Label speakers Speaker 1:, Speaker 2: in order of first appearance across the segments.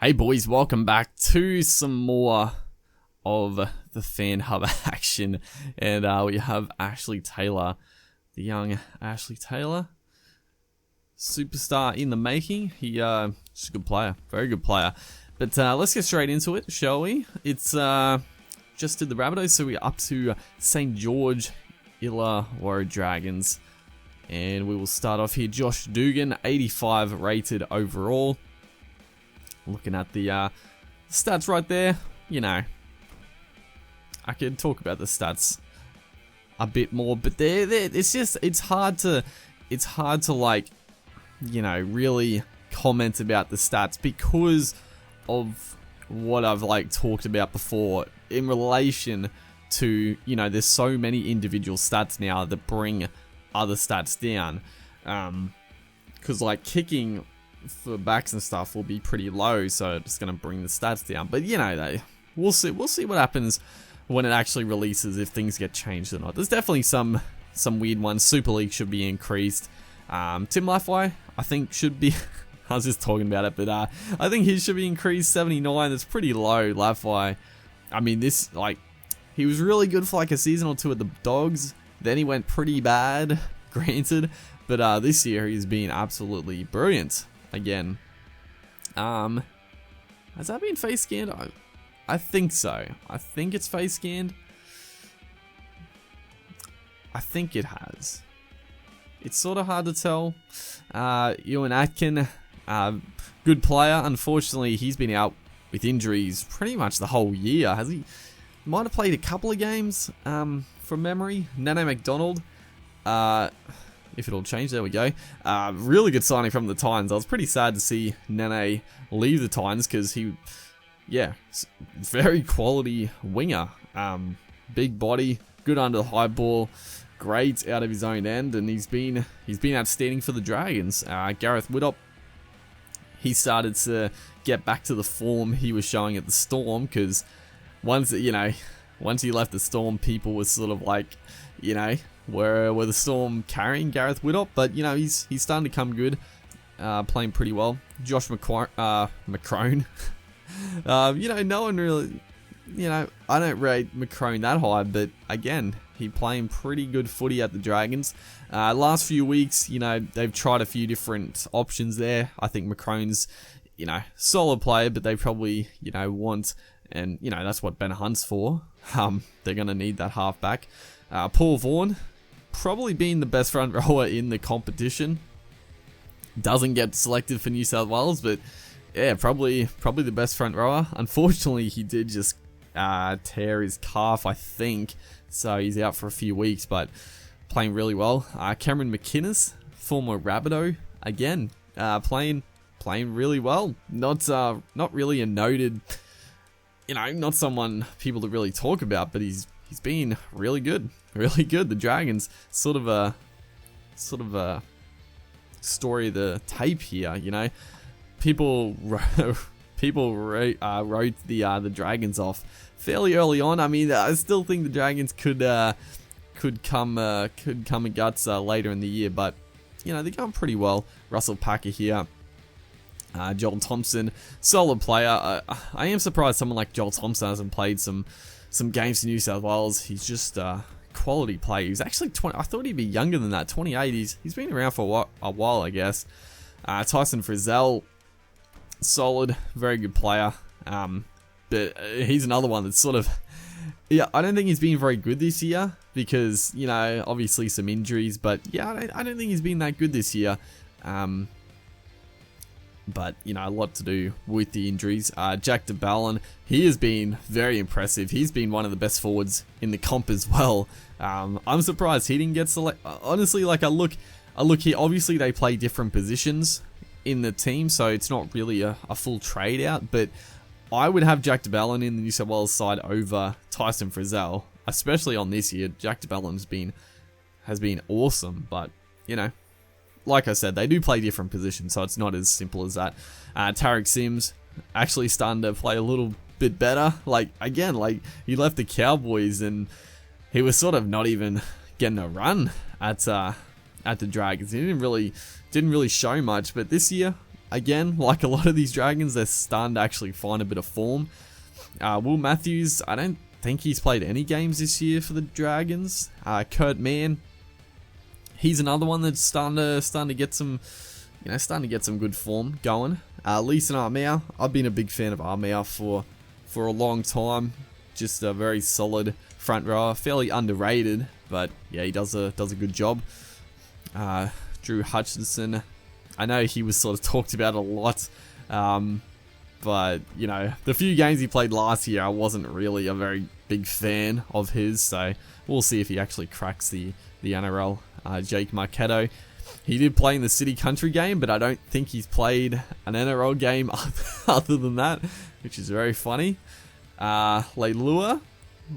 Speaker 1: Hey boys, welcome back to some more of the Fan Hub action, and we have Ashley Taylor, the young Ashley Taylor, superstar in the making. He's a good player, very good player. But let's get straight into it, shall we? It's just did the Rabbitohs, so we're up to St. George Illawarra Dragons, and we will start off here. Josh Dugan, 85 rated overall. Looking at the stats right there, you know, I could talk about the stats a bit more, but it's hard to like, you know, really comment about the stats because of what I've like talked about before in relation to, you know, there's so many individual stats now that bring other stats down, because like kicking for backs and stuff will be pretty low, so it's going to bring the stats down. But you know, we'll see what happens when it actually releases, if things get changed or not. There's definitely some weird ones. Super League should be increased. Tim Lafway, I think, should be I was just talking about it, but I think he should be increased. 79, that's pretty low. Lafway, I mean, this, like, he was really good for like a season or two at the Dogs, then he went pretty bad, granted, but this year he's been absolutely brilliant. Again, has that been face scanned? I think so. I think it's face scanned. I think it has. It's sort of hard to tell. Ewan Atkin, good player. Unfortunately, he's been out with injuries pretty much the whole year. Has he? Might have played a couple of games, from memory. Nene McDonald, if it'll change, there we go. Really good signing from the Titans. I was pretty sad to see Nene leave the Titans because he, yeah, very quality winger. Big body, good under the high ball, great out of his own end, and he's been outstanding for the Dragons. Gareth Widdop, he started to get back to the form he was showing at the Storm, because once he left the Storm, people were sort of like, you know, were the Storm carrying Gareth Widdop, but you know, he's starting to come good, playing pretty well. Josh McCrone, you know, no one really, you know, I don't rate McCrone that high, but again, he playing pretty good footy at the Dragons. Last few weeks, you know, they've tried a few different options there. I think McCrone's, you know, solid player, but they probably, you know, want, and you know, that's what Ben Hunt's for. They're gonna need that halfback. Paul Vaughan, probably being the best front rower in the competition. Doesn't get selected for New South Wales, but yeah, probably the best front rower. Unfortunately, he did just tear his calf, I think, so he's out for a few weeks, but playing really well. Cameron McInnes, former Rabbitoh, again, playing really well. Not really a noted, you know, not someone people to really talk about, but he's been really good. The Dragons, sort of a story of the tape here. You know, people wrote the Dragons off fairly early on. I mean, I still think the Dragons could come a guts later in the year, but you know, they're going pretty well. Russell Packer here. Joel Thompson, solid player. I am surprised someone like Joel Thompson hasn't played some games in New South Wales. He's just quality player. He's actually 20. I thought he'd be younger than that. 28. He's been around for a while, I guess. Tyson Frizzell, solid, very good player. But he's another one that's sort of, yeah, I don't think he's been very good this year because, you know, obviously some injuries. But yeah, I don't think he's been that good this year. But, you know, a lot to do with the injuries. Jack DeBallon, he has been very impressive. He's been one of the best forwards in the comp as well. I'm surprised he didn't get selected. Honestly, like I look here, obviously they play different positions in the team, so it's not really a full trade out, but I would have Jack DeBallon in the New South Wales side over Tyson Frizzell, especially on this year. Jack DeBallon has been awesome, but, you know, like I said, they do play different positions, so it's not as simple as that. Tarek Sims actually starting to play a little bit better. Like, again, like he left the Cowboys and he was sort of not even getting a run at the Dragons. He didn't really show much, but this year again, like a lot of these Dragons, they're starting to actually find a bit of form. Will Matthews, I don't think he's played any games this year for the Dragons. Kurt Mann, he's another one that's starting to get some, starting to get some good form going. Leeson Armour, I've been a big fan of Armour for a long time. Just a very solid front rower, fairly underrated, but yeah, he does a good job. Drew Hutchinson, I know he was sort of talked about a lot, but the few games he played last year, I wasn't really a very big fan of his, so we'll see if he actually cracks the NRL. Jake Marketo, he did play in the City Country game, but I don't think he's played an NRL game other than that, which is very funny. Lila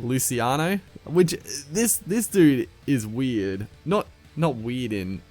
Speaker 1: Luciano, which this dude is weird. Not weird in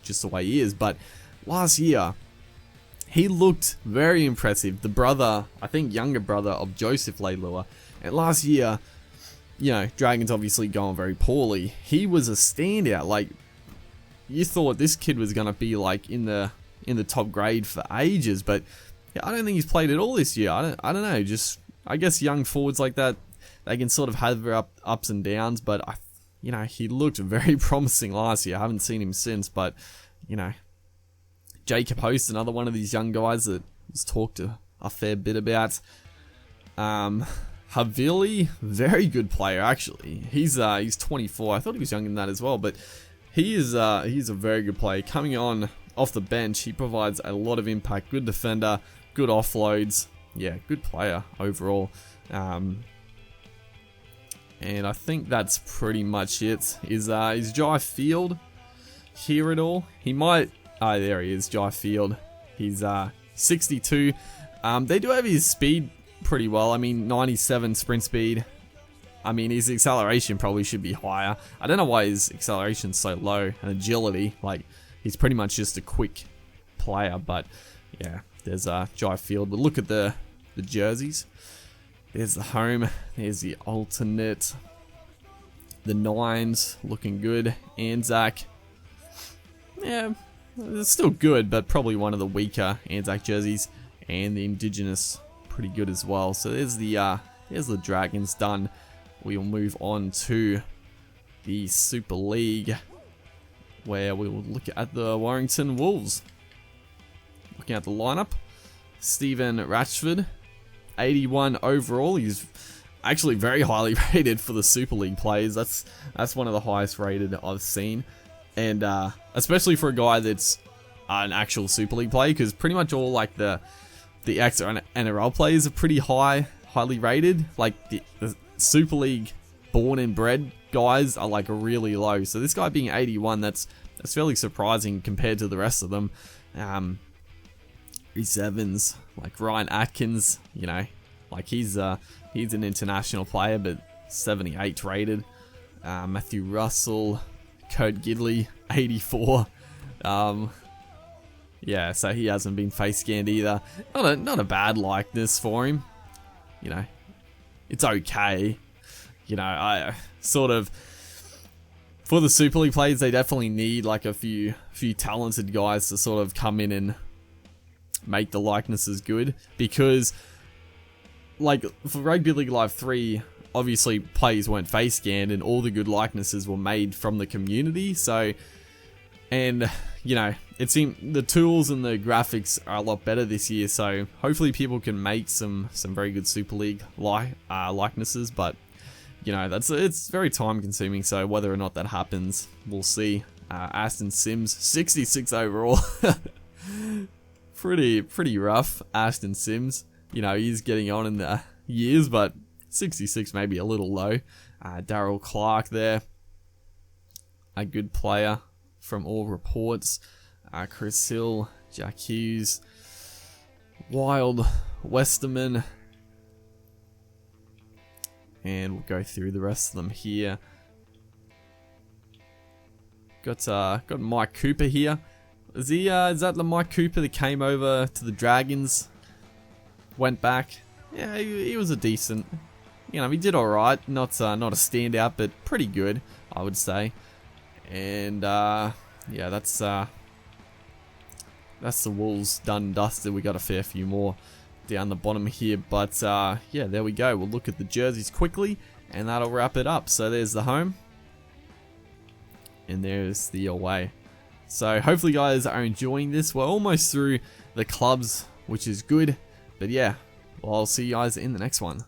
Speaker 1: just the way he is, but last year he looked very impressive. The brother, I think younger brother of Joseph Leilua, and last year, Dragons obviously going very poorly. He was a standout. Like, you thought this kid was gonna be like in the top grade for ages, but I don't think he's played at all this year. I don't know. Just, I guess young forwards like that, they can sort of have their ups and downs, but he looked very promising last year. I haven't seen him since, but Jacob Host, another one of these young guys that was talked a fair bit about. Havili, very good player actually. He's 24. I thought he was younger than that as well, but he's a very good player. Coming on off the bench, he provides a lot of impact. Good defender, good offloads. Yeah, good player overall. And I think that's pretty much it. Is Jai Field here at all? He might. Oh, there he is, Jai Field. He's 62. They do have his speed pretty well. I mean, 97 sprint speed. I mean, his acceleration probably should be higher. I don't know why his acceleration's so low. And agility, like, he's pretty much just a quick player. But yeah, there's Jai Field. But look at the jerseys. There's the home. There's the alternate. The nines looking good. Anzac. Yeah, it's still good, but probably one of the weaker Anzac jerseys. And the Indigenous, pretty good as well. So there's the Dragons done. We'll move on to the Super League, where we will look at the Warrington Wolves. Looking at the lineup, Stephen Ratchford, 81 overall. He's actually very highly rated for the Super League players. That's one of the highest rated I've seen, and especially for a guy that's an actual Super League player, because pretty much all like the extra NRL players are pretty highly rated. Like the Super League born and bred guys are like really low. So this guy being 81, that's fairly surprising compared to the rest of them. Reece Evans, like Ryan Atkins, like he's an international player, but 78 rated. Matthew Russell, Kurt Gidley, 84. Yeah, so he hasn't been face scanned either. Not a bad likeness for him. It's okay. I sort of, for the Super League players, they definitely need like a few talented guys to sort of come in and make the likenesses good, because like for Rugby League Live 3, obviously players weren't face scanned and all the good likenesses were made from the community. So, and it seemed the tools and the graphics are a lot better this year, so hopefully people can make some very good Super League likenesses, but it's very time consuming, so whether or not that happens, we'll see. Aston Sims, 66 overall. pretty rough, Aston Sims. He's getting on in the years, but 66 maybe a little low. Darryl Clark there, a good player from all reports. Chris Hill, Jack Hughes, Wild, Westerman, and we'll go through the rest of them here. Got Mike Cooper here. Is that the Mike Cooper that came over to the Dragons? Went back. Yeah, he was a decent. He did all right. Not a standout, but pretty good, I would say. And yeah, that's that's the Wolves done and dusted. We got a fair few more down the bottom here, but yeah, there we go. We'll look at the jerseys quickly, and that'll wrap it up. So there's the home, and there's the away. So hopefully you guys are enjoying this. We're almost through the clubs, which is good, but yeah, well, I'll see you guys in the next one.